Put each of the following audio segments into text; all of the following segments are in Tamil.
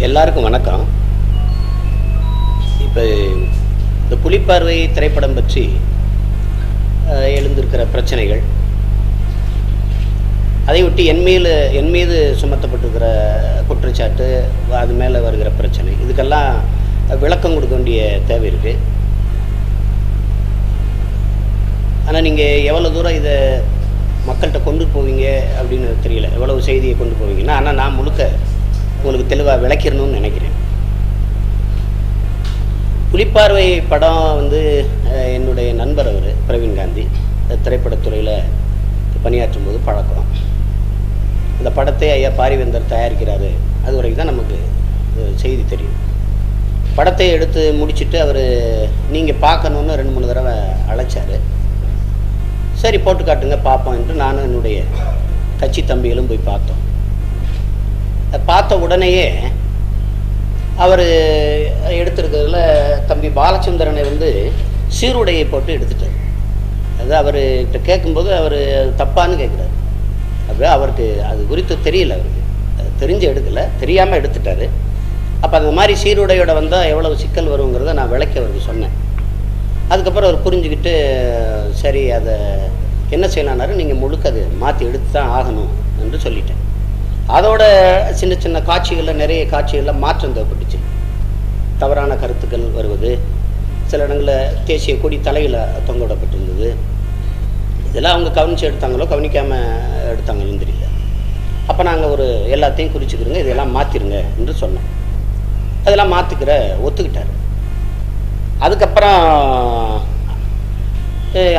எல்லாருக்கும் வணக்கம். இப்போ இந்த புலிப்பார்வை திரைப்படம் பற்றி எழுந்திருக்கிற பிரச்சனைகள், அதை ஒட்டி என் மீது சுமத்தப்பட்டிருக்கிற குற்றச்சாட்டு, அது மேலே வருகிற பிரச்சனை, இதுக்கெல்லாம் விளக்கம் கொடுக்க வேண்டிய தேவை இருக்குது. ஆனால் நீங்கள் எவ்வளோ தூரம் இதை மக்கள்கிட்ட கொண்டு போவீங்க அப்படின்னு தெரியல, எவ்வளவு செய்தியை கொண்டு போவீங்கன்னா. ஆனால் நான் முழுக்க உங்களுக்கு தெளிவாக விளக்கிடணும்னு நினைக்கிறேன். புலிப்பார்வை படம் என்னுடைய நண்பர் அவர் பிரவீன் காந்தி திரைப்படத்துறையில் பணியாற்றும் போது பழக்கம். இந்த படத்தை ஐயா பாரிவேந்தர் தயாரிக்கிறாரு, அது வரைக்கும் தான் நமக்கு செய்தி தெரியும். படத்தை எடுத்து முடிச்சுட்டு அவர் நீங்கள் பார்க்கணுன்னு 2-3 தடவை அழைச்சார். சரி போட்டு காட்டுங்க பார்ப்போம் என்று நானும் என்னுடைய கட்சி தம்பிகளும் போய் பார்த்தோம். பார்த்த உடனேயே அவர் எடுத்திருக்கிறதுல தம்பி பாலச்சந்திரனை சீருடையை போட்டு எடுத்துட்டார். அது அவர்கிட்ட கேட்கும்போது அவர் தப்பான்னு கேட்குறாரு. அப்படியே அவருக்கு அது குறித்து தெரியல, அவருக்கு தெரிஞ்சு எடுக்கலை, தெரியாமல் எடுத்துட்டார். அப்போ அந்த மாதிரி சீருடையோட வந்தால் எவ்வளவு சிக்கல் வருங்கிறத நான் விளக்கி அவருக்கு சொன்னேன். அதுக்கப்புறம் அவர் புரிஞ்சுக்கிட்டு சரி அதை என்ன செய்யலான்னாரு, நீங்கள் முழுக்க அது மாற்றி எடுத்து தான் ஆகணும் என்று சொல்லிட்டேன். அதோட சின்ன சின்ன காட்சிகளில், நிறைய காட்சிகளில் மாற்றம் தேவைப்பட்டுச்சு. தவறான கருத்துக்கள் வருவது, சில இடங்களில் தேசிய கொடி தலையில் தொங்க விடப்பட்டிருந்தது. இதெல்லாம் அவங்க கவனித்து எடுத்தாங்களோ கவனிக்காமல் எடுத்தாங்கன்னு தெரியல. அப்போ நாங்கள் எல்லாத்தையும் குறிச்சுக்கிறோங்க, இதெல்லாம் மாற்றிருங்க என்று சொன்னோம். அதெல்லாம் மாற்றிக்கிற ஒத்துக்கிட்டார். அதுக்கப்புறம்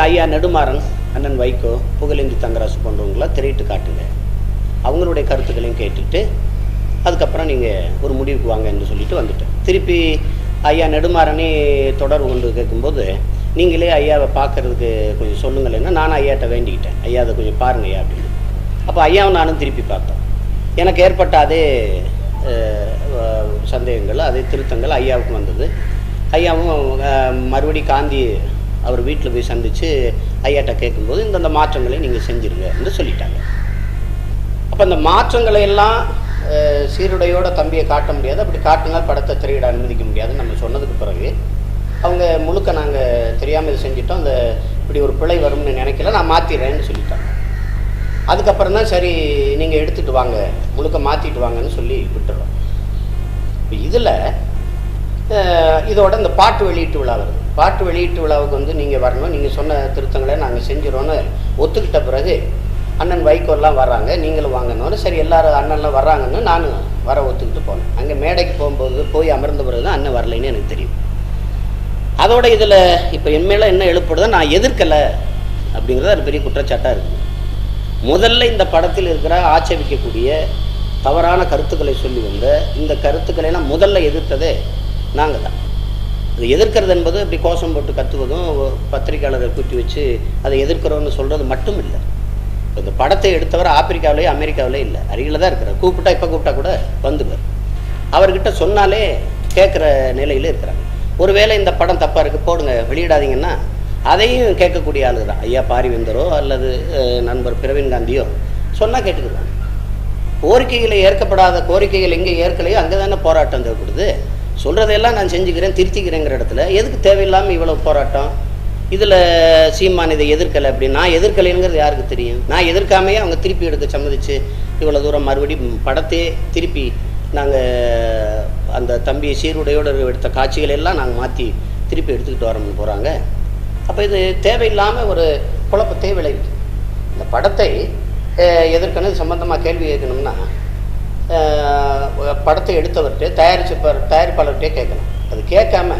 ஐயா நெடுமாறன், அண்ணன் வைகோ, புகழேந்தி தங்கராசு போன்றவங்களாம் திரையிட்டு காட்டுங்க, அவங்களுடைய கருத்துக்களையும் கேட்டுட்டு அதுக்கப்புறம் நீங்கள் ஒரு முடிவுக்கு வாங்க என்று சொல்லிட்டு வந்துட்டேன். திருப்பி ஐயா நெடுமாறனே தொடர்பு கொண்டு கேட்கும்போது, நீங்களே ஐயாவை பார்க்கறதுக்கு கொஞ்சம் சொல்லுங்களேன்னா நானும் ஐயாட்ட வேண்டிக்கிட்டேன், ஐயா அதை கொஞ்சம் பாருங்க ஐயா அப்படின்னு. அப்போ ஐயாவும் நானும் திருப்பி பார்த்தோம். எனக்கு ஏற்பட்ட அதே சந்தேகங்கள், அதே திருத்தங்கள் ஐயாவுக்கும் வந்தது. ஐயாவும் மறுபடி காந்தி அவர் வீட்டில் போய் சந்தித்து ஐயாட்ட கேட்கும்போது இந்தந்த மாற்றங்களை நீங்கள் செஞ்சுருங்க என்று சொல்லிட்டாங்க. அப்போ அந்த மாற்றங்களை எல்லாம் சீருடையோட தம்பியை காட்ட முடியாது, அப்படி காட்டினால் படத்தை திரையிட அனுமதிக்க முடியாதுன்னு நம்ம சொன்னதுக்கு பிறகு அவங்க முழுக்க நாங்கள் தெரியாமல் இது செஞ்சிட்டோம், அந்த இப்படி ஒரு பிழை வரும்னு நினைக்கல, நான் மாற்றிடுறேன்னு சொல்லிட்டாங்க. அதுக்கப்புறம் தான் சரி நீங்கள் எடுத்துகிட்டு வாங்க, முழுக்க மாற்றிட்டு வாங்கன்னு சொல்லி விட்டுறோம். இப்போ இதில் இதோட இந்த பாட்டு வெளியீட்டு விழா வருது. பாட்டு வெளியீட்டு விழாவுக்கு நீங்கள் வரணும், நீங்கள் சொன்ன திருத்தங்களை நாங்கள் செஞ்சிடறோன்னு ஒத்துக்கிட்ட பிறகு அண்ணன் வைகோலாம் வர்றாங்க, நீங்களும் வாங்கன்னு. சரி எல்லாரும் அண்ணன்லாம் வர்றாங்கன்னு நானும் வர ஒத்துக்கிட்டு போனேன். அங்கே மேடைக்கு போகும்போது போய் அமர்ந்த பிறகு தான் அண்ணன் வரலைன்னு எனக்கு தெரியும். அதோட இதில் இப்போ என் மேலே என்ன எழுப்படுதோ, நான் எதிர்க்கலை அப்படிங்கிறது அது பெரிய குற்றச்சாட்டாக இருக்குது. முதல்ல இந்த படத்தில் இருக்கிற ஆட்சேபிக்கக்கூடிய தவறான கருத்துக்களை சொல்லி வந்த இந்த கருத்துக்களெல்லாம் முதல்ல எதிர்த்ததே நாங்கள் தான். அது எதிர்க்கிறது என்பது அப்படி கோஷம் போட்டு கத்துவதும் பத்திரிகையாளரை கூட்டி வச்சு அதை எதிர்க்கிறோன்னு சொல்கிறது மட்டும் இல்லை. இந்த படத்தை எடுத்தவர் ஆப்பிரிக்காவிலேயே அமெரிக்காவிலே இல்லை, அருகில் தான் இருக்கிறார். கூப்பிட்டா இப்போ கூப்பிட்டா கூட வந்துடுவார். அவர்கிட்ட சொன்னாலே கேட்குற நிலையில் இருக்கிறாங்க. ஒருவேளை இந்த படம் தப்பாக இருக்குது போடுங்க வெளியிடாதீங்கன்னா அதையும் கேட்கக்கூடிய ஆளு தான். ஐயா பாரிவேந்தரோ அல்லது நண்பர் பிரவீன் காந்தியோ சொன்னால் கேட்டுக்கிறாங்க. கோரிக்கைகளை ஏற்கப்படாத கோரிக்கைகள் எங்கே ஏற்கலையோ அங்கே தானே போராட்டம் தேவைப்படுது. சொல்கிறதையெல்லாம் நான் செஞ்சுக்கிறேன் திருத்திக்கிறேங்கிற இடத்துல எதுக்கு தேவையில்லாமல் இவ்வளோ போராட்டம்? இதில் சீமான் இதை எதிர்க்கலை அப்படின்னு, நான் எதிர்க்கலைங்கிறது யாருக்கு தெரியும்? நான் எதிர்க்காமையே அவங்க திருப்பி எடுக்க சம்மதிச்சு இவ்வளோ தூரம் மறுபடியும் படத்தையே திருப்பி நாங்கள் அந்த தம்பி சீருடையோடு எடுத்த காட்சிகள் எல்லாம் நாங்கள் மாற்றி திருப்பி எடுத்துக்கிட்டு வரோம்னு போகிறாங்க. அப்போ இது தேவையில்லாமல் ஒரு குழப்பத்தை விளைவிக்கும். இந்த படத்தை எதிர்க்கணும் சம்பந்தமாக கேள்வி கேட்கணும்னா படத்தை எடுத்தவர்கிட்ட தயாரிப்பாளர்கிட்டே கேட்கணும். அது கேட்காம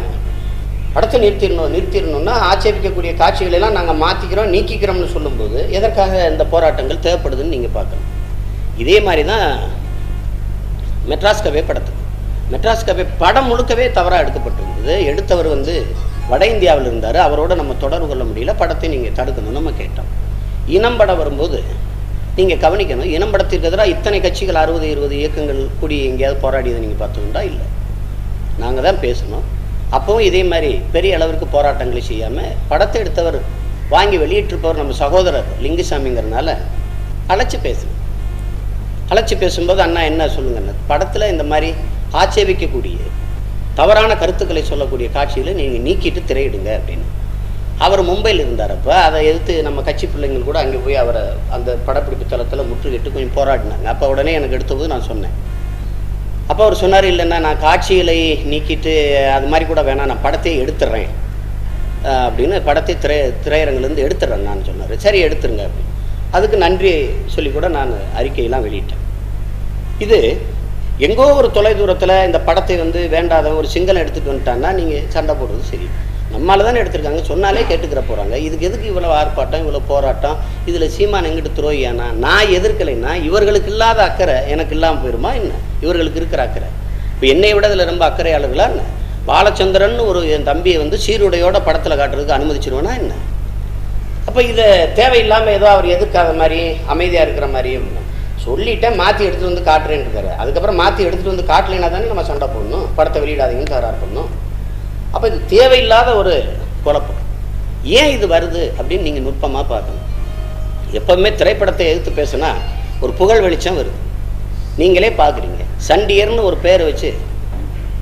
படத்தை நிறுத்திடணும்னா ஆட்சேபிக்கக்கூடிய காட்சிகளெல்லாம் நாங்கள் மாற்றிக்கிறோம் நீக்கிக்கிறோம்னு சொல்லும்போது எதற்காக இந்த போராட்டங்கள் தேவைப்படுதுன்னு நீங்கள் பார்க்கணும். இதே மாதிரி தான் மெட்ராஸ் கவே மெட்ராஸ் கவே படம் முழுக்கவே தவறாக எடுக்கப்பட்டிருந்தது. எடுத்தவர் வட இந்தியாவில் இருந்தார், அவரோட நம்ம தொடர்பு கொள்ள முடியல, படத்தை நீங்கள் தடுக்கணும்னு நம்ம கேட்டோம். இனம் படம் வரும்போது நீங்கள் கவனிக்கணும், இனம் படத்திற்கு எதிராக இத்தனை கட்சிகள் 60-20 இயக்கங்கள் கூடி எங்கேயாவது போராடியதை நீங்கள் பார்த்தோம்னா இல்லை, நாங்கள் தான் பேசணும். அப்போவும் இதே மாதிரி பெரிய அளவிற்கு போராட்டங்களை செய்யாமல் படத்தை எடுத்தவர் வாங்கி வெளியிட்டிருப்பவர் நம்ம சகோதரர் லிங்குசாமிங்கிறதுனால அழைச்சி பேசணும். அழைச்சி பேசும்போது அண்ணா என்ன சொல்லுங்கண்ணா, படத்தில் இந்த மாதிரி ஆட்சேபிக்கக்கூடிய தவறான கருத்துக்களை சொல்லக்கூடிய காட்சிகளை நீங்கள் நீக்கிட்டு திரையிடுங்க அப்படின்னு. அவர் மும்பையில் இருந்தார். அப்போ அதை எதிர்த்து நம்ம கட்சி பிள்ளைங்கள் கூட அங்கே போய் அவரை அந்த படப்பிடிப்பு தளத்தில் முற்றுகிட்டு கொஞ்சம் போராடினாங்க. அப்போ உடனே எனக்கு எடுத்தபோது நான் சொன்னேன். அப்போ அவர் சொன்னார், இல்லைன்னா நான் காட்சிகளை நீக்கிட்டு அது மாதிரி கூட வேணாம், நான் படத்தையே எடுத்துடுறேன் அப்படின்னு, படத்தை திரையரங்கிலேருந்து எடுத்துடுறேன் நான் சொன்னார். சரி எடுத்துருங்க அப்படின்னு. அதுக்கு நன்றி சொல்லி கூட நான் அறிக்கையெல்லாம் வெளியிட்டேன். இது எங்கோ ஒரு தொலை தூரத்தில் இந்த படத்தை வேண்டாத ஒரு சிங்களம் எடுத்துகிட்டு வந்துட்டான்னா நீங்கள் சண்டை போடுறது சரி. நம்மளால தானே எடுத்திருக்காங்க, சொன்னாலே கேட்டுக்கிற போகிறாங்க. இதுக்கு எதுக்கு இவ்வளோ ஆர்ப்பாட்டம், இவ்வளோ போராட்டம்? இதில் சீமான் எங்கிட்ட துரோகியானா? நான் எதிர்க்கலைன்னா இவர்களுக்கு இல்லாத அக்கறை எனக்கு இல்லாமல் போயிருமா என்ன? இவர்களுக்கு இருக்கிற அக்கறை இப்போ என்னை விட இதில் ரொம்ப அக்கறையாளர்களா என்ன? பாலச்சந்திரன் ஒரு என் தம்பியை சீருடையோட படத்தில் காட்டுறதுக்கு அனுமதிச்சிருவேனா என்ன? அப்போ இதை தேவையில்லாமல் ஏதோ அவர் எதிர்க்காத மாதிரி அமைதியாக இருக்கிற மாதிரியும் சொல்லிட்டேன். மாற்றி எடுத்துகிட்டு காட்டுறேன்னு இருக்காரு. அதுக்கப்புறம் மாற்றி எடுத்துகிட்டு காட்டலைன்னா தானே நம்ம சண்டை போடணும், படத்தை வெளியிடாதீங்கன்னு தகராறு பண்ணணும். அப்போ இது தேவையில்லாத ஒரு குழப்பம். ஏன் இது வருது அப்படின்னு நீங்கள் நுட்பமாக பார்க்கணும். எப்பவுமே திரைப்படத்தை எதிர்த்து பேசுனா ஒரு புகழ் வெளிச்சம் வருது. நீங்களே பார்க்குறீங்க. சண்டியர்னு ஒரு பேரை வச்சு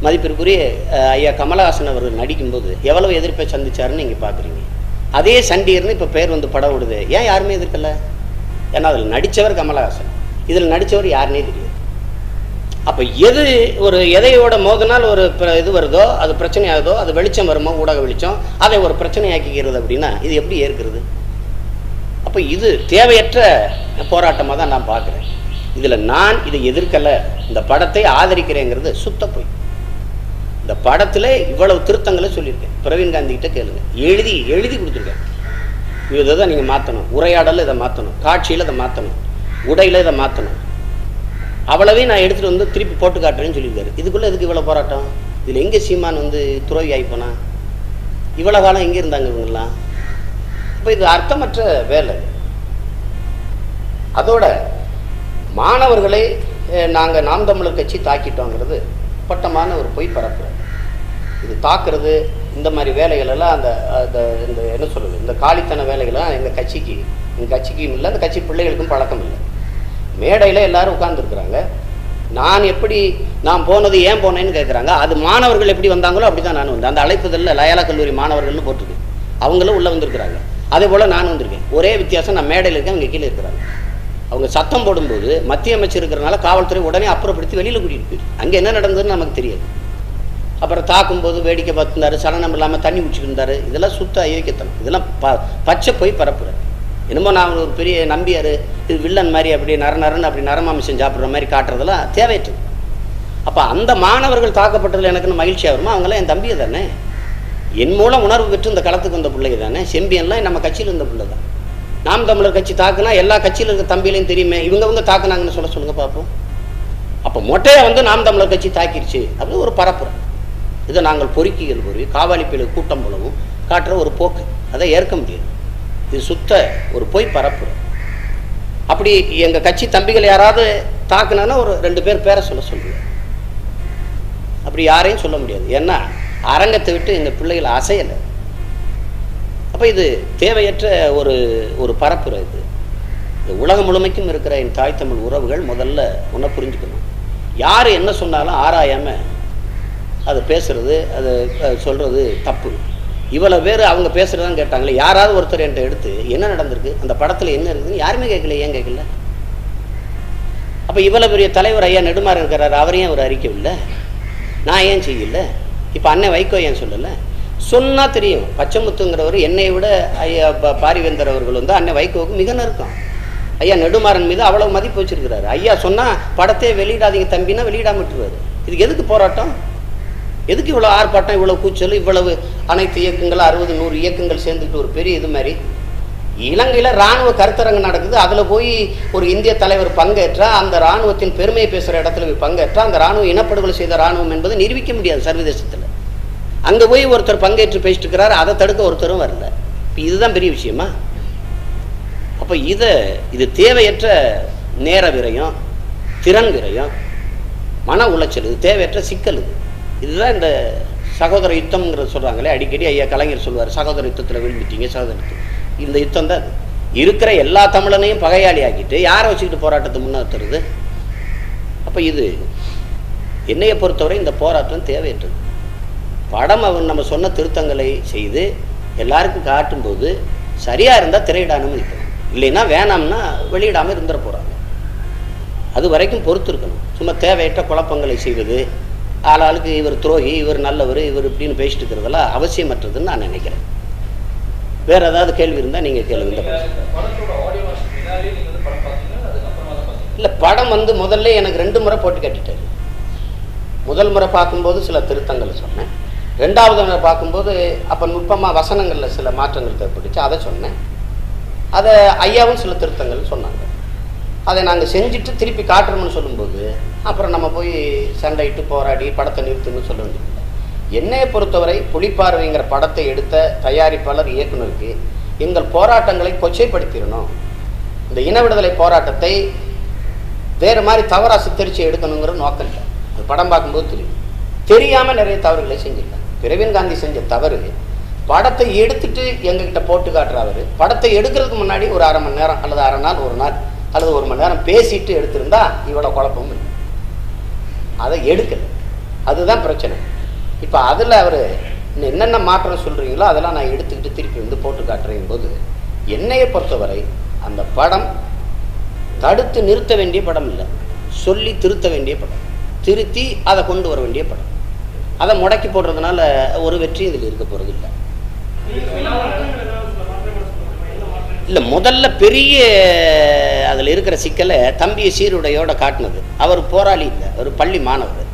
மதிப்பிற்குரிய ஐயா கமலஹாசன் அவர்கள் நடிக்கும்போது எவ்வளவு எதிர்ப்பை சந்திச்சாருன்னு நீங்கள் பார்க்குறீங்க. அதே சண்டியர்னு இப்போ பேர் படம் விடுது. ஏன் யாருமே எதிர்க்கல? ஏன்னா அதில் நடித்தவர் கமலஹாசன், இதில் நடித்தவர் யாருன்னே தெரியாது. அப்போ எது ஒரு எதையோட மோதினால் ஒரு இது வருதோ, அது பிரச்சனையாகுதோ, அது வெளிச்சம் வருமோ, ஊடக வெளிச்சம், அதை ஒரு பிரச்சனையாக்கிக்கிறது அப்படின்னா இது எப்படி ஏற்கிறது? அப்போ இது தேவையற்ற போராட்டமாக தான் நான் பார்க்குறேன். இதில் நான் இதை எதிர்க்கலை, இந்த படத்தை ஆதரிக்கிறேங்கிறது சுத்த போய். இந்த படத்தில் இவ்வளவு திருத்தங்களை சொல்லியிருக்கேன். பிரவீன் காந்தி கிட்ட கேளுங்க, எழுதி கொடுத்துருக்கேன். இதை தான் நீங்கள் மாற்றணும், உரையாடலில் இதை மாற்றணும், காட்சியில் இதை மாற்றணும், உடையில் இதை மாற்றணும். அவ்வளவையும் நான் எடுத்துகிட்டு திருப்பி போட்டு காட்டுறேன்னு சொல்லியிருக்காரு. இதுக்குள்ளே எதுக்கு இவ்வளோ போராட்டம்? இதில் எங்கே சீமான் துரோகி ஆகிப்போனா? இவ்வளோ காலம் எங்கே இருந்தாங்க இவங்கெல்லாம்? இப்போ இது அர்த்தமற்ற வேலை. அதோட மாணவர்களை நாங்கள் நாம் தமிழர் கட்சி தாக்கிட்டோங்கிறது பட்டமான ஒரு பொய் பரப்புறோம். இது தாக்குறது இந்த மாதிரி வேலைகள் எல்லாம் அந்த இந்த என்ன சொல்கிறது, இந்த காலித்தன வேலைகள்லாம் எங்கள் கட்சிக்கும் இல்லை, அந்த கட்சி பிள்ளைகளுக்கும் பழக்கம் இல்லை. மேடையில் எல்லாரும் உட்கார்ந்துருக்குறாங்க. நான் போனது ஏன் போனேன்னு கேட்குறாங்க. அது மாணவர்கள் எப்படி வந்தாங்களோ அப்படி தான் நான் வந்தேன். அந்த அழைப்புதலில் லயாலா கல்லூரி மாணவர்கள்னு போட்டிருக்கு, அவங்களும் உள்ளே வந்திருக்கிறாங்க. அதே போல் நான் வந்திருக்கேன். ஒரே வித்தியாசம், நான் மேடையில் இருக்கேன், அவங்க கீழே இருக்கிறாங்க. அவங்க சத்தம் போடும்போது மத்திய அமைச்சர் இருக்கிறனால காவல்துறை உடனே அப்புறப்படுத்தி வெளியில் கூட்டிகிட்டு போயிருக்கு. அங்கே என்ன நடந்ததுன்னு நமக்கு தெரியாது. அப்புறம் தாக்கும்போது வேடிக்கை பார்த்துருந்தாரு, சலனம் இல்லாமல் தண்ணி குடிச்சிட்டு இருந்தார். இதெல்லாம் சுத்த அயோக்கியத்தனம். இதெல்லாம் பச்சை போய் பரப்புறேன். என்னமோ நான் ஒரு பெரிய நம்பியார், இது வில்லன் மாதிரி அப்படி நரநரன்னு அப்படி நரமாமிசம் சாப்பிட்ற மாதிரி காட்டுறதெல்லாம் தேவையற்றது. அப்போ அந்த மாணவர்கள் தாக்கப்பட்டதில் எனக்குன்னு மகிழ்ச்சியாக வருமா? அவங்களாம் என் தம்பியை தானே, என் மூலம் உணர்வு பெற்று இந்த களத்துக்கு வந்த பிள்ளைங்க தானே. செம்பியன்லாம் நம்ம கட்சியில் இருந்த பிள்ளை தான். நாம் தமிழர் கட்சி தாக்குனா எல்லா கட்சியில் இருக்க தம்பியிலையும் தெரியுமே, இவங்க தாக்குனாங்கன்னு சொல்லுங்க பார்ப்போம். அப்போ மொட்டையை நாம் தமிழர் கட்சி தாக்கிடுச்சு அப்படின்னு ஒரு பரப்புரை. இதை நாங்கள் பொறுக்கிகள் பொறி காவாலிப்பில் கூட்டம் போலவும் காட்டுற ஒரு போக்கு, அதை ஏற்க முடியாது. இது சுத்த ஒரு பொய் பரப்புரை. அப்படி எங்கள் கட்சி தம்பிகள் யாராவது தாக்குனான்னா ஒரு 2 பேர் பேரை சொல்லுவேன். அப்படி யாரையும் சொல்ல முடியாது. ஏன்னா அரங்கத்தை விட்டு எங்கள் பிள்ளைகள் அசையலை. அப்போ இது தேவையற்ற ஒரு பரப்புரை. இது உலகம் முழுமைக்கும் இருக்கிற என் தாய் தமிழ் உறவுகள் முதல்ல ஒன்றை புரிஞ்சுக்கணும். யார் என்ன சொன்னாலும் ஆராயாமல் அதை பேசுறது, அதை சொல்கிறது தப்பு. இவ்வளோ பேர் அவங்க பேசுகிறதான் கேட்டாங்களே, யாராவது ஒருத்தர் என்கிட்ட எடுத்து என்ன நடந்திருக்கு, அந்த படத்தில் என்ன இருக்குதுன்னு யாருமே கேட்கல. ஏன் கேட்கல? அப்போ இவ்வளோ பெரிய தலைவர் ஐயா நெடுமாறன் இருக்கிறார், அவரையும் ஒரு அறிக்கை இல்லை, நான் ஏன் செய்யலை? இப்போ அண்ணன் வைகோ ஏன் சொல்லலை? சொன்னால் தெரியும். பச்சைமுத்துங்கிறவர் என்னை விட ஐயா பாரிவேந்தர் அவர்கள் அண்ணன் வைகோவுக்கு மிக நெருக்கம். ஐயா நெடுமாறன் மீது அவ்வளவு மதிப்பு வச்சிருக்கிறாரு. ஐயா சொன்னால் படத்தை வெளியிடாதீங்க தம்பின்னா வெளியிடாம விட்டுருவாரு. இதுக்கு எதுக்கு போராட்டம்? எதுக்கு இவ்வளோ ஆர்ப்பாட்டம், இவ்வளோ கூச்சல், இவ்வளவு அனைத்து இயக்கங்கள் 60-100 இயக்கங்கள் சேர்ந்துட்டு ஒரு பெரிய இது மாதிரி? இலங்கையில் இராணுவ கருத்தரங்கு நடக்குது, அதில் போய் ஒரு இந்திய தலைவர் பங்கேற்றா, அந்த இராணுவத்தின் பெருமையை பேசுகிற இடத்துல போய் பங்கேற்றா, அந்த இராணுவ இனப்படுகொலை செய்த இராணுவம் என்பதை நிரூபிக்க முடியாது சர்வதேசத்தில். அங்கே போய் ஒருத்தர் பங்கேற்று பேசிட்டு இருக்கிறார், அதை தடுக்க ஒருத்தரும் வரல. இப்போ இதுதான் பெரிய விஷயமா? அப்போ இது தேவையற்ற நேர விரயம், திறன் விரயம், மன உளைச்சல், இது தேவையற்ற சிக்கல். இதுதான் இந்த சகோதர யுத்தம்ங்கிறது சொல்கிறாங்களே அடிக்கடி. ஐயா கலைஞர் சொல்வார், சகோதர யுத்தத்தில் விழுந்துட்டீங்க, சகோதர யுத்தம். இந்த யுத்தம் தான் இருக்கிற எல்லா தமிழனையும் பகையாளி ஆக்கிட்டு யாரை வச்சுக்கிட்டு போராட்டத்தை முன்னேற்றுறது? அப்போ இது என்னையை பொறுத்தவரை இந்த போராட்டம் தேவையற்றது. படம் நம்ம சொன்ன திருத்தங்களை செய்து எல்லாருக்கும் காட்டும்போது சரியாக இருந்தால் திரையிடாமல் இருக்கணும், இல்லைன்னா வேணாம்னா வெளியிடாமல் இருந்துட போகிறாங்க. அது வரைக்கும் பொறுத்து இருக்கணும். சும்மா தேவையற்ற குழப்பங்களை செய்வது, ஆளாளுக்கு இவர் துரோகி, இவர் நல்லவர், இவர் இப்படின்னு பேசிட்டு இருக்கிறதெல்லாம் அவசியமற்றதுன்னு நான் நினைக்கிறேன். வேறு ஏதாவது கேள்வி இருந்தால் நீங்கள் கேளுங்க. இல்லை, படம் முதல்ல எனக்கு 2 முறை போட்டு கட்டிட்டாரு. முதல் முறை பார்க்கும்போது சில திருத்தங்கள் சொன்னேன். 2வது முறை பார்க்கும்போது அப்போ நுட்பமாக வசனங்களில் சில மாற்றங்கள் தேவைப்பட்டுச்சு, அதை சொன்னேன். அதை ஐயாவும் சில திருத்தங்கள் சொன்னாங்க. அதை நாங்கள் செஞ்சுட்டு திருப்பி காட்டுறோம்னு சொல்லும்போது அப்புறம் நம்ம போய் சண்டையிட்டு போராடி படத்தை நிறுத்துன்னு சொல்ல வேண்டியது. என்னையை பொறுத்தவரை புலிப்பார்வைங்கிற படத்தை எடுத்த தயாரிப்பாளர் இயக்குனருக்கு எங்கள் போராட்டங்களை கொச்சைப்படுத்திடணும், இந்த இன விடுதலை போராட்டத்தை வேறு மாதிரி தவறாக சித்தரித்து எடுக்கணுங்கிற நோக்கம் இல்லை. அது படம் பார்க்கும்போது தெரியாமல் நிறைய தவறுகளை செஞ்சிருக்காங்க. பிரவீன் காந்தி செஞ்ச தவறு, படத்தை எடுத்துட்டு எங்ககிட்ட போட்டு காட்டுறாரு. படத்தை எடுக்கிறதுக்கு முன்னாடி ஒரு 1/2 மணி நேரம் அல்லது 1/2 நாள், 1 நாள் அல்லது 1 மணி நேரம் பேசிட்டு எடுத்திருந்தா இவ்வளோ குழப்பமும் இல்லை. அதை எடுக்கலை, அதுதான் பிரச்சனை. இப்போ அதில் அவர் என்னென்ன மாற்றம் சொல்கிறீங்களோ அதெல்லாம் நான் எடுத்துக்கிட்டு திருப்பி போட்டு காட்டுறேன் போது என்னையை பொறுத்தவரை அந்த படம் தடுத்து நிறுத்த வேண்டிய படம் இல்லை, சொல்லி திருத்த வேண்டிய படம், திருத்தி அதை கொண்டு வர வேண்டிய படம். அதை முடக்கி போடுறதுனால ஒரு வெற்றி இதில் இருக்க போகிறது இல்லை. இல்லை, முதல்ல பெரிய அதில் இருக்கிற சிக்கலை தம்பியை சீருடையோட காட்டினது. அவர் போராளி இல்லை, அவர் பள்ளி மாணவர்.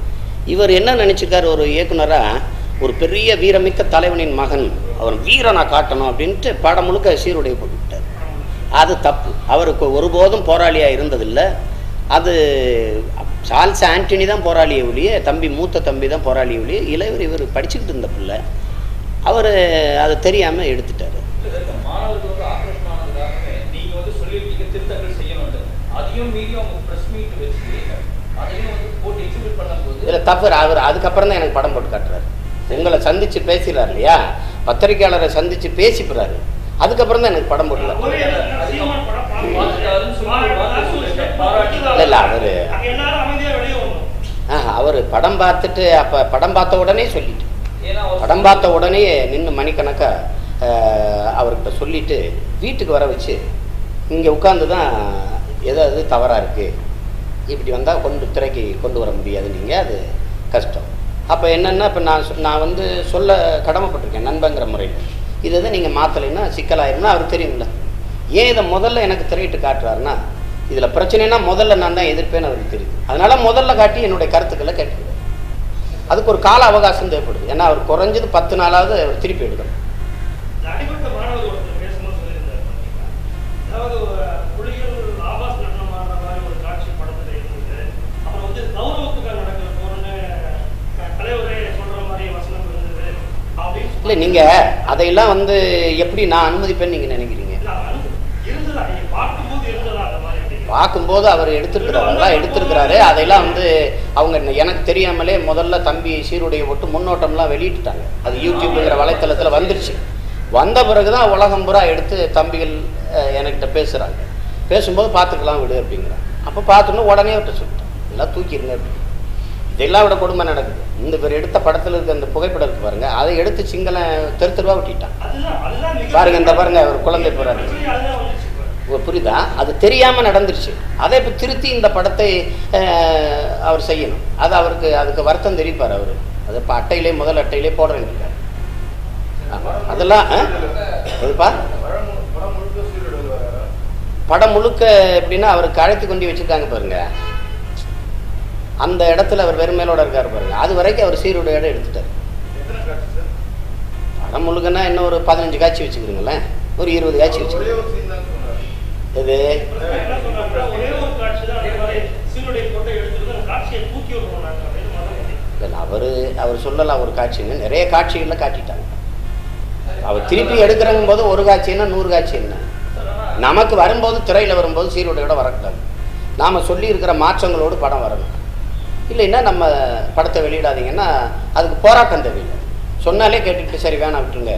இவர் என்ன நினச்சிக்கார், ஒரு இயக்குனராக ஒரு பெரிய வீரமிக்க தலைவனின் மகன், அவர் வீரனை காட்டணும் அப்படின்ட்டு படம் முழுக்க சீருடையை போட்டுவிட்டார். அது தப்பு. அவருக்கு ஒருபோதும் போராளியாக இருந்ததில்லை. அது சார்ல்ஸ் ஆண்டனி தான் போராளியை ஒழிய, தம்பி மூத்த தம்பி தான் போராளியை ஒழிய, இளைவர் இவர் படிச்சுக்கிட்டு இருந்த பிள்ளை. அவர் அதை தெரியாமல் எடுத்துட்டார். இல்லை, தப்பு. அவர் அதுக்கப்புறம் தான் எனக்கு படம் போட்டு காட்டுறாரு. உங்களை சந்திச்சு பேசுகிறார் இல்லையா, பத்திரிகையாளரை சந்திச்சு பேசிக்கிறாரு, அதுக்கப்புறம் தான் எனக்கு படம் போட்டு காட்டுறாரு. இல்லை, அவர் படம் பார்த்துட்டு, அப்போ படம் பார்த்த உடனே சொல்லிட்டு, படம் பார்த்த உடனே நின்று மணிக்கணக்காக அவர்கிட்ட சொல்லிட்டு வீட்டுக்கு வர வச்சு இங்கே உட்காந்து தான் எதாவது தவறாக இருக்குது, இப்படி வந்தால் திரைக்கு கொண்டு வர முடியாது, நீங்கள் அது கஷ்டம். அப்போ என்னென்னா, இப்போ நான் சொல்ல கடமைப்பட்டிருக்கேன் நண்பங்கிற முறையில். இதை தான் நீங்கள் மாற்றலைன்னா சிக்கலாயிரும்னா அவருக்கு தெரியுங்களா. ஏன் இதை முதல்ல எனக்கு திரையிட்டு காட்டுறாருன்னா, இதில் பிரச்சனைனா முதல்ல நான் தான் எதிர்ப்பேன்னு அவருக்கு தெரியுது. அதனால் முதல்ல காட்டி என்னுடைய கருத்துக்களை கேட்டுக்கிறார். அதுக்கு ஒரு கால அவகாசம் தேவைப்படுது. ஏன்னா அவர் குறைஞ்சது 10 நாளாவது அவர் திருப்பி எடுக்கணும். இல்லை, நீங்கள் அதையெல்லாம் எப்படி நான் அனுமதிப்பேன்னு நீங்கள் நினைக்கிறீங்க? பார்க்கும்போது அவர் எடுத்திருக்கிறாரு. அதையெல்லாம் அவங்க எனக்கு தெரியாமலே முதல்ல தம்பி சீருடையை போட்டு முன்னோட்டம்லாம் வெளியிட்டுட்டாங்க. அது யூடியூப்ங்கிற வலைத்தளத்தில் வந்துருச்சு. வந்த பிறகு தான் உலகம் பூரா எடுத்து தம்பிகள் என்கிட்ட பேசுகிறாங்க. பேசும்போது பார்த்துக்கலாம் விடு அப்படிங்கிறாங்க. அப்போ பார்த்துன்னு உடனே விட்டு சொல்லிட்டேன், எல்லாம் தூக்கிடுங்க அப்படின்னு. இதெல்லாம் விட கொடுமை நடக்குது. இந்த பேர் எடுத்த படத்தில் இருக்க அந்த புகைப்படம் இருக்கு பாருங்க, அதை எடுத்து சிங்கள தெருவா விட்டுட்டான் பாருங்க. இந்த பாருங்க, அவர் குழந்தை போறாரு, புரியுதா? அது தெரியாமல் நடந்துருச்சு. அதை இப்போ திருத்தி இந்த படத்தை அவர் செய்யணும். அது அவருக்கு அதுக்கு வருத்தம் தெரிவிப்பார். அவர் அது இப்போ அட்டையிலே முதல் அட்டையிலே போடுறேன்னு இருக்காரு. அதெல்லாம் எதுப்பா படம் முழுக்க எப்படின்னா அவருக்கு அழைத்து கொண்டு வச்சுருக்காங்க பாருங்க. அந்த இடத்துல அவர் வெறுமையிலோட இருக்காரு பாருங்க. அது வரைக்கும் அவர் சீருடையோட எடுத்துட்டார். படம் முழுக்கன்னா இன்னும் ஒரு 15 காட்சி வச்சுக்கிறீங்களேன், ஒரு 20 காட்சி வச்சுக்கிறீங்க. இது அவர் சொல்லலாம் ஒரு காட்சின்னு, நிறைய காட்சிகளில் காட்டிட்டாங்க. அவர் திருப்பி எடுக்கிறங்கும் போது ஒரு காட்சின்னா 100 காட்சி என்ன, நமக்கு வரும்போது திரையில் வரும்போது சீருடையோட வரக்கூடாது. நாம் சொல்லி இருக்கிற மாற்றங்களோடு படம் வரணும். இல்லைன்னா நம்ம படத்தை வெளியிடாதீங்கன்னா அதுக்கு போராட்டம் தேவையில்லை. சொன்னாலே கேட்டுக்கிட்டு சரி வேணாம் விட்டுருங்க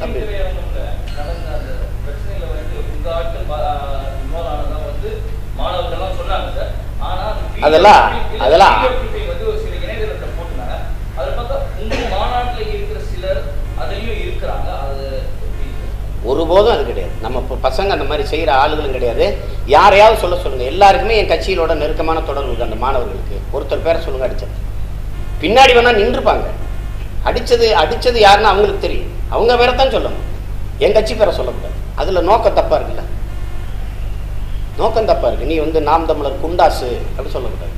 அப்படி. அதெல்லாம் ஒருபோதும் அது கிடையாது. நம்ம இப்போ பசங்க அந்த மாதிரி செய்கிற ஆளுகளும் கிடையாது. யாரையாவது சொல்ல சொல்லுங்கள். எல்லாருக்குமே என் கட்சியிலோட நெருக்கமான தொடர்பு இருக்குது. அந்த மாணவர்களுக்கு ஒருத்தர் பேரை சொல்லுங்கள் அடித்தது. பின்னாடி வேணால் நின்றுப்பாங்க. அடித்தது யாருன்னு அவங்களுக்கு தெரியும். அவங்க பேரை தான் சொல்லணும். என் கட்சி பேரை சொல்லக்கூடாது. அதில் நோக்கம் தப்பாக இருக்குல்ல, நோக்கம் தப்பாக இருக்குது. நீ வந்து நாம் தமிழர் குண்டாசு அப்படின்னு சொல்லக்கூடாது,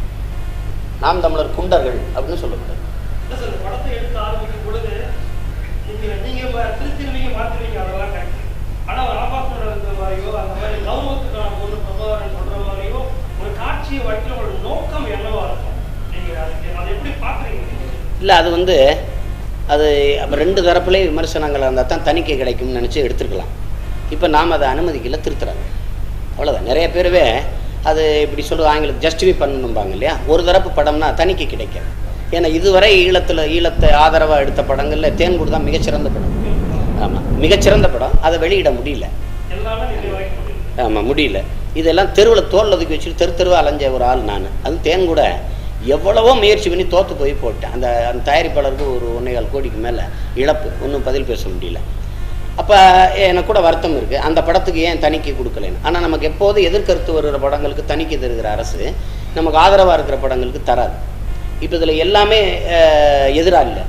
நாம் தமிழர் குண்டர்கள் அப்படின்னு சொல்லக்கூடாது. படத்தை எடுத்து ஆரம்பிக்கும் பொழுது நீங்க திருத்திருவீங்க மாற்றுவீங்க, அதெல்லாம் கரெக்ட். ஆனா ஒரு ஆபாசம் இருக்கிற மாதிரியோ அந்த மாதிரி கௌரவத்துக்கான பொண்ணு பிரபாகரன் சொல்ற மாதிரியோ ஒரு காட்சியை வைக்கிற ஒரு நோக்கம் என்னவா இருக்கும்? நீங்க அதை எப்படி பாக்குறீங்க? இல்லை, அது வந்து அது ரெண்டு தரப்புலேயும் விமர்சனங்கள் இருந்தால் தான் தணிக்கை கிடைக்கும்னு நினச்சி எடுத்துருக்கலாம். இப்போ நாம் அதை அனுமதிக்கல, திருத்துறாங்க, அவ்வளோதான். நிறைய பேருவே அது இப்படி சொல்லுவது ஆங்கிலம் ஜஸ்டிஃபை பண்ணணும்பாங்க இல்லையா. ஒரு தரப்பு படம்னா தணிக்கை கிடைக்கும். ஏன்னா இதுவரை ஈழத்தை ஆதரவாக எடுத்த படங்களில் தேன்கூடு தான் மிகச்சிறந்த படம். ஆமாம், மிகச்சிறந்த படம். அதை வெளியிட முடியல. ஆமாம், முடியல. இதெல்லாம் தெருவில் தோல் ஒதுக்கி வச்சுட்டு தெருவாக அலைஞ்ச ஒரு ஆள் நான். அது தேன்கூட எவ்வளவோ முயற்சி பண்ணி தோற்று போய் போட்டேன். அந்த தயாரிப்பாளருக்கு ஒரு 1.25 கோடிக்கு மேலே இழப்பு, ஒன்றும் பதில் பேச முடியல. அப்போ எனக்கு கூட வருத்தம் இருக்குது, அந்த படத்துக்கு ஏன் தணிக்கை கொடுக்கலன்னு. ஆனால் நமக்கு எப்போது எதிர்கருத்து வருகிற படங்களுக்கு தணிக்கை தருகிற அரசு நமக்கு ஆதரவாக இருக்கிற படங்களுக்கு தராது. இப்போ இதில் எல்லாமே எதிராக இல்லை.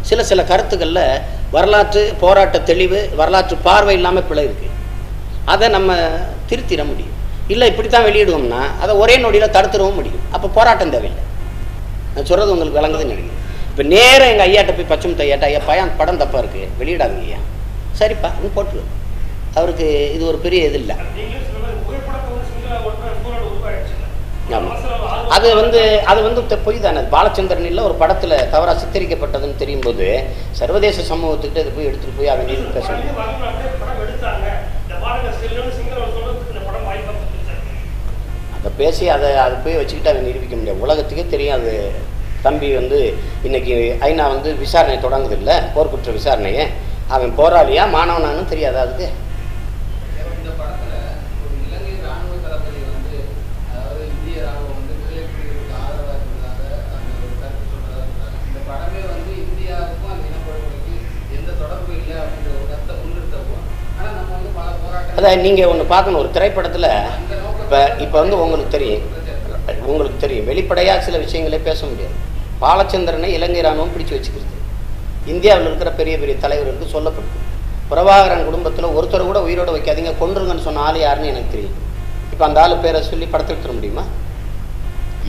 சில கருத்துக்களில் வரலாற்று போராட்ட தெளிவு, வரலாற்று பார்வை இல்லாமல் பிழை இருக்குது. அதை நம்ம திருத்திட முடியும். இல்லை இப்படி தான் வெளியிடுவோம்னா அதை ஒரே நொடியில் தடுத்துடவும் முடியும். அப்போ போராட்டம் தேவையில்லை. நான் சொல்கிறது உங்களுக்கு விளங்குதுன்னு நினைக்கிறேன். இப்போ நேரம் எங்கள் ஐயாட்ட போய் பச்சை ஐயாட்ட, ஐயா படம் தப்பாக இருக்குது வெளியிடாதீங்க ஐயா, சரிப்பா இன்னும் போட்டு. அவருக்கு இது ஒரு பெரிய இது இல்லை. ஆமாம், அது வந்து பொய் தானே. பாலச்சந்திரன் இல்லை ஒரு படத்தில் தவறாக சித்தரிக்கப்பட்டதுன்னு தெரியும் போது சர்வதேச சமூகத்துக்கிட்ட இது போய் எடுத்துகிட்டு போய் அவங்க பேச முடியும். அதை பேசி அதை போய் வச்சுக்கிட்டு அதை நிரூபிக்க முடியாது. உலகத்துக்கே தெரியும். அது தம்பி வந்து இன்னைக்கு ஐநா வந்து விசாரணை தொடங்குது இல்லை, போர்க்குற்ற விசாரணையை. அவன் போராளியா மாணவனானு தெரியாது. அதுக்கு அதான் நீங்கள் ஒன்று பார்க்கணும். ஒரு திரைப்படத்தில் இப்போ வந்து உங்களுக்கு தெரியும் வெளிப்படையாக சில விஷயங்களே பேச முடியாது. பாலச்சந்திரனை இலங்கை இராணுவம் பிடிச்சி வச்சுக்கிறது. இந்தியாவில் இருக்கிற பெரிய பெரிய தலைவர்களுக்கு சொல்லப்படுது. பிரபாகரன் குடும்பத்தில் ஒருத்தர் கூட உயிரோடு வைக்காதீங்க, கொன்றுங்கன்னு சொன்ன ஆள் யாருன்னு எனக்கு தெரியும். இப்போ அந்த ஆள் பேரை சொல்லி படத்தை எடுத்துட முடியுமா?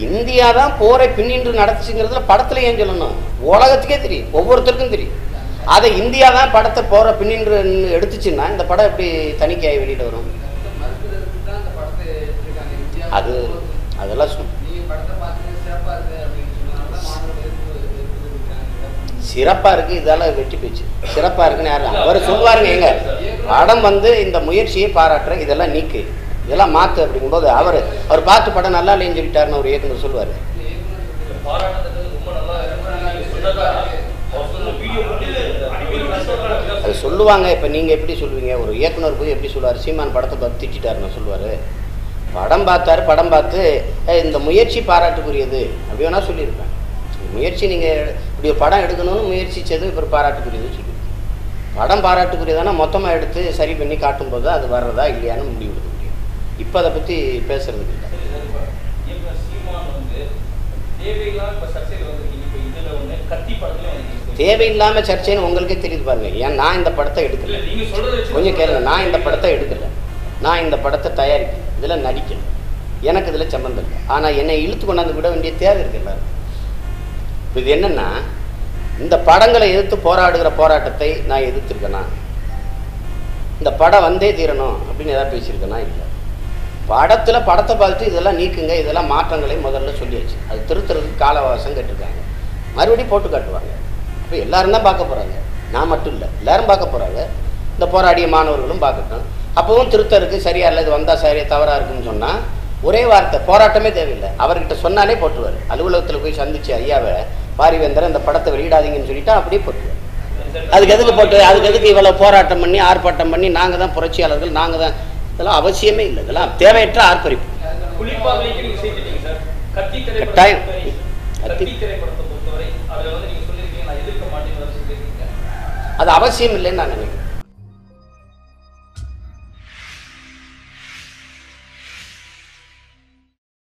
இந்தியா தான் போரை பின்னின்று நடத்துச்சுங்கிறதுல படத்தில் ஏன் சொல்லணும்? உலகத்துக்கே தெரியும், ஒவ்வொருத்தருக்கும் தெரியும். அதை இந்தியா தான் படத்தை போற பின்னின்று எடுத்துச்சுன்னா இந்த படம் எப்படி தணிக்கையாகி வெளியிட வரும்? அதெல்லாம் சிறப்பாக இருக்குது, இதெல்லாம் வெற்றி போச்சு. சிறப்பாக இருக்குன்னு யாரும் அவர் சொல்லுவாருங்க. எங்க படம் வந்து இந்த முயற்சியை பாராட்டுற, இதெல்லாம் நீக்கு, இதெல்லாம் மாற்று அப்படிங்கும்போது அவர் பார்த்து படம் நல்லா இல்லைன்னு சொல்லிட்டாருன்னு ஒரு இயக்குனர் சொல்லுவார். அது சொல்லுவாங்க. இப்போ நீங்கள் எப்படி சொல்லுவீங்க? ஒரு இயக்குனர் போய் எப்படி சொல்லுவார்? சீமான் படத்தை பார்த்து திட்டாருன்னு சொல்லுவார். படம் பார்த்து இந்த முயற்சி பாராட்டுக்குரியது அப்படி வேணா சொல்லியிருப்பேன். முயற்சி நீங்கள் இப்படி ஒரு படம் எடுக்கணும்னு முயற்சிச்சது இப்போ பாராட்டுக்குரியதுன்னு சொல்லியிருக்கேன். படம் பாராட்டுக்குரியதானா மொத்தமாக எடுத்து சரி பண்ணி காட்டும்போது அது வர்றதா இல்லையான்னு முடிவு எடுக்க முடியும். இப்போ அதை பற்றி பேசுறதுக்கு இல்லை. தேவையில்லாம சர்ச்சைன்னு உங்களுக்கே தெரியுது பாருங்க. ஏன் நான் இந்த படத்தை எடுக்கல, கொஞ்சம் கேளுங்க. நான் இந்த படத்தை எடுக்கல, நான் இந்த படத்தை தயாரிக்கல, இதில் நடிக்கல, எனக்கு இதில் சம்பந்தம் இல்லை. ஆனால் என்னை இழுத்து கொண்டாந்து விட வேண்டிய தேவை இருக்கு எல்லாரும். இது என்னன்னா, இந்த படங்களை எதிர்த்து போராடுகிற போராட்டத்தை நான் எதிர்த்திருக்கேனா? இந்த படம் வந்தே தீரணும் அப்படின்னு ஏதாவது பேசியிருக்கேனா? இல்லை. படத்தை பார்த்துட்டு இதெல்லாம் நீக்குங்க, இதெல்லாம் மாற்றங்களை முதல்ல சொல்லியாச்சு. அது திருத்துறதுக்கு கால அவகாசம் கேட்டிருக்காங்க. மறுபடியும் போட்டு காட்டுவாங்க. இப்போ எல்லாரும் தான் பார்க்க போகிறாங்க, நான் மட்டும் இல்லை, எல்லாரும் பார்க்க போகிறாங்க. இந்த போராடிய மாணவர்களும் பார்க்கட்டும். அப்பவும் திருத்தருக்கு சரியா இல்லை, இது வந்தால் சரியா தவறாக இருக்குன்னு சொன்னால் ஒரே வார்த்தை, போராட்டமே தேவையில்லை, அவர்கிட்ட சொன்னாலே போட்டுருவார். அலுவலகத்தில் போய் சந்திச்சு ஐயாவை பாரிவேந்தர் இந்த படத்தை வெளியிடாதீங்கன்னு சொல்லிட்டா அப்படியே போட்டுருவார். அதுக்கு எதுக்கு இவ்வளோ போராட்டம் பண்ணி ஆர்ப்பாட்டம் பண்ணி நாங்கள் தான் புரட்சியாளர்கள், நாங்கள் தான், இதெல்லாம் அவசியமே இல்லை. இதெல்லாம் தேவையற்ற ஆர்ப்பரிப்பு. கட்டாயம் அது அவசியம் இல்லைன்னு நான் நினைக்கிறேன்.